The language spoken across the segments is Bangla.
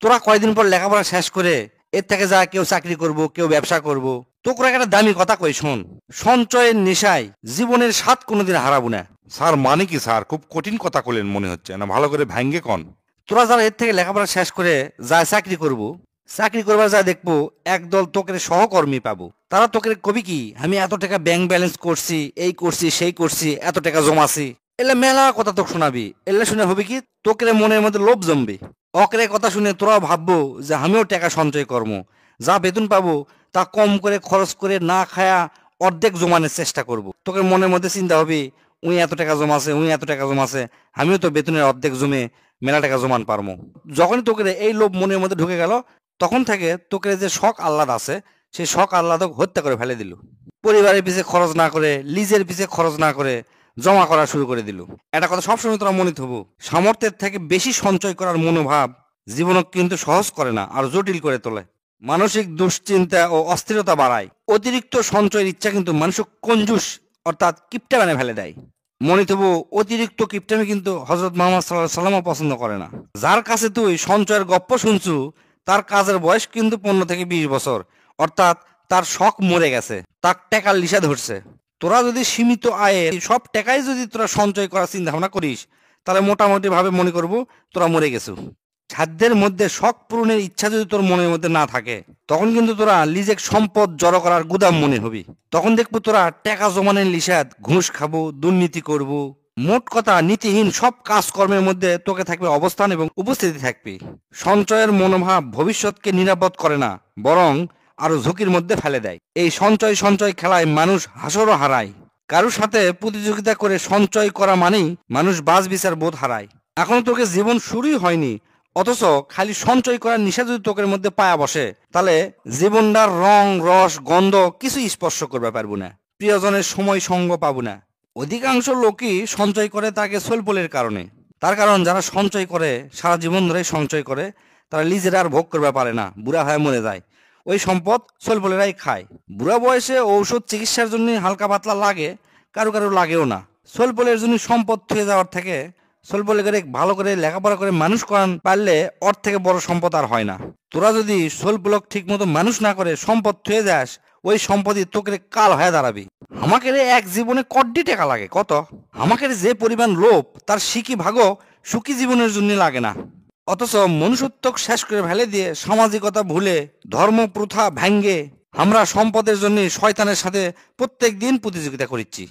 তোরা কয়দিন পর লেখাপড়া শেষ করে এর থেকে যা কেউ চাকরি করব, কেউ ব্যবসা করব। তোকে একটা দামি কথা কই শোন, সঞ্চয়ের নেশায় জীবনের স্বাদ কোনোদিন হারাবো না। স্যার মানে কি স্যার? খুব কঠিন কথা কইলেন মনে হচ্ছে, না ভালো করে ভাঙ্গে কন। তোরা যারা এর থেকে লেখাপড়া শেষ করে যা চাকরি করব, চাকরি করবার যা দেখবো একদল তোকের সহকর্মী পাবো। তারা তোকে কবি কি, আমি এত টাকা ব্যাংক ব্যালেন্স করছি, এই করছি সেই করছি, এত টাকা জমাছি। এলে মেলা কথা তোকে শোনাবি। এলে শুনে হবে কি, তোকের মনের মধ্যে লোভ জমবে। অকরে কথা শুনে তোরাও ভাববো যে আমিও টাকা সঞ্চয় করবো, যা বেতন পাবো তা কম করে খরচ করে না খায়া অর্ধেক জমানোর চেষ্টা করব। তোকে মনের মধ্যে চিন্তা হবে, উই এত টাকা জমাছে, উই এত টাকা জমাছে, আমিও তো বেতনের অর্ধেক জমে মেলা টাকা জমান পারবো। যখনই তোকে এই লোভ মনের মধ্যে ঢুকে গেল, তখন থেকে তোকে যে শখ আহ্লাদ আছে সেই শখ আহ্লাদ হত্যা করে ফেলে দিল। পরিবারের পিছে খরচ না করে, লিজের পিছে খরচ না করে জমা করা শুরু করে দিল। একটা কথা সবসময় তোরা মনে থবো, সামর্থ্যের থেকে বেশি সঞ্চয় করার মনোভাব জীবনক কিন্তু সহজ করে না, আর জটিল করে তোলে। মানসিক দুশ্চিন্তা ও অস্থিরতা বাড়ায়। অতিরিক্ত সঞ্চয়ের ইচ্ছা কিন্তু মানুষকে কঞ্জুস অর্থাৎ কিপটা বানিয়ে ফেলে দেয়। মনে তবু অতিরিক্ত কিপটামি কিন্তু হজরত মোহাম্মদ সাল্লাল্লাহু আলাইহি ওয়াসাল্লামও পছন্দ করে না। যার কাছে তুই সঞ্চয়ের গপ্প শুনছু, তার কাজের বয়স কিন্তু 15 থেকে 20 বছর, অর্থাৎ তার শখ মরে গেছে, তার টাকার লিশা ধরছে। তোরা যদি সীমিত আয়ে সব টাকাই যদি তোরা সঞ্চয় করার চিন্তা ভাবনা করিস, তাহলে মোটামুটি ভাবে মনে করবো তোরা মরে গেছো। সাধ্যের মধ্যে শখ পূরণের ইচ্ছা যদি তোর মনের মধ্যে না থাকে, তখন কিন্তু তোরা লিজেক সম্পদ জড়ো করার গুদাম মনে হবি। তখন দেখবো তোরা টাকা জমানের লিসাদ ঘুষ খাবো, দুর্নীতি করব। মোট কথা নীতিহীন সব কাজকর্মের মধ্যে তোকে থাকবে অবস্থান এবং উপস্থিতি থাকবে। সঞ্চয়ের মনোভাব ভবিষ্যৎকে নিরাপদ করে না, বরং আরো ঝুঁকির মধ্যে ফেলে দেয়। এই সঞ্চয় সঞ্চয় খেলায় মানুষ হাসরও হারায়। কারোর সাথে প্রতিযোগিতা করে সঞ্চয় করা মানেই মানুষ বাজ বিচার বোধ হারায়। এখনো তোকে জীবন শুরুই হয়নি, অথচ খালি সঞ্চয় করার নিশা যদি তোকের মধ্যে পায়া বসে, তাহলে জীবনটার রং রস গন্ধ কিছু স্পর্শ করবে পারবো না, প্রিয়জনের সময় সঙ্গ পাবো না। অধিকাংশ লোকই সঞ্চয় করে তাকে সোলপলের কারণে। তার কারণ যারা সঞ্চয় করে সারা জীবন ধরে সঞ্চয় করে, তারা নিজেরা আর ভোগ করবে পারে না, বুড়া হয়ে মরে যায়। ওই সম্পদ সোলপলেরাই খায়। বুড়া বয়সে ঔষধ চিকিৎসার জন্য হালকা পাতলা লাগে, কারো কারো লাগেও না। সোলপলের জন্য সম্পদ থুয়ে যাওয়ার থেকে সোলপলে করে ভালো করে লেখাপড়া করে মানুষ করান পারলে ওর থেকে বড় সম্পদ আর হয় না। তোরা যদি সোলপলক ঠিক মতো মানুষ না করে সম্পদ থুয়ে যাস, ওই সম্পদই তোকে কাল হয়ে দাঁড়াবি। আমাকে এক জীবনে কড্ডি টাকা লাগে কত, আমাকে যে পরিমাণ লোভ তার শিকি ভাগও সুখী জীবনের জন্য লাগে না। অথচ মনুষ্যত্বক শেষ করে ফেলে দিয়ে সামাজিকতা ভুলে ধর্ম প্রথা ভাঙ্গে আমরা সম্পদের জন্য শয়তানের সাথে প্রত্যেক দিন প্রতিযোগিতা করছি।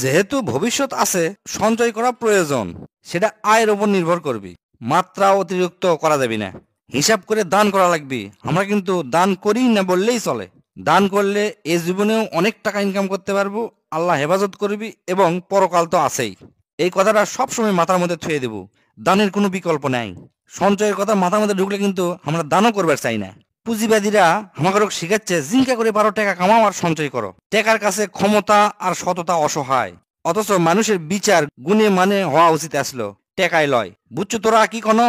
যেহেতু ভবিষ্যৎ আছে, সঞ্চয় করা প্রয়োজন, সেটা আয়ের উপর নির্ভর করবে। মাত্রা অতিরিক্ত করা যাবে না, হিসাব করে দান করা লাগবে। আমরা কিন্তু দান করি না বললেই চলে। দান করলে এ জীবনেও অনেক টাকা ইনকাম করতে পারবো, আল্লাহ হেফাজত করবি, এবং পরকাল তো আছেই। এই কথাটা সবসময় মাথার মধ্যে থুয়ে দেব। দানের কোনো বিকল্প নাই। সঞ্চয়ের কথা মাথার মধ্যে ঢুকলে কিন্তু আমরা দানও করবার চাই না। পুঁজিবাদীরা আমাকে শিখাচ্ছে জিঙ্কা করে 12 টাকা কামাও আর সঞ্চয় করো। টাকার কাছে ক্ষমতা আর সততা অসহায়, অথচ মানুষের বিচার গুণে মানে হওয়া উচিত আসলো, টেকায় লয়। বুঝছো তোরা কি কোনো?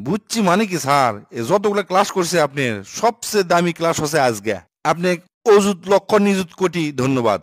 বুঝছি মানে কি স্যার, এ যতগুলো ক্লাস করছে আপনার সবচেয়ে দামি ক্লাস হচ্ছে আজকে। আপনি অযুত লক্ষ নিযুত কোটি ধন্যবাদ।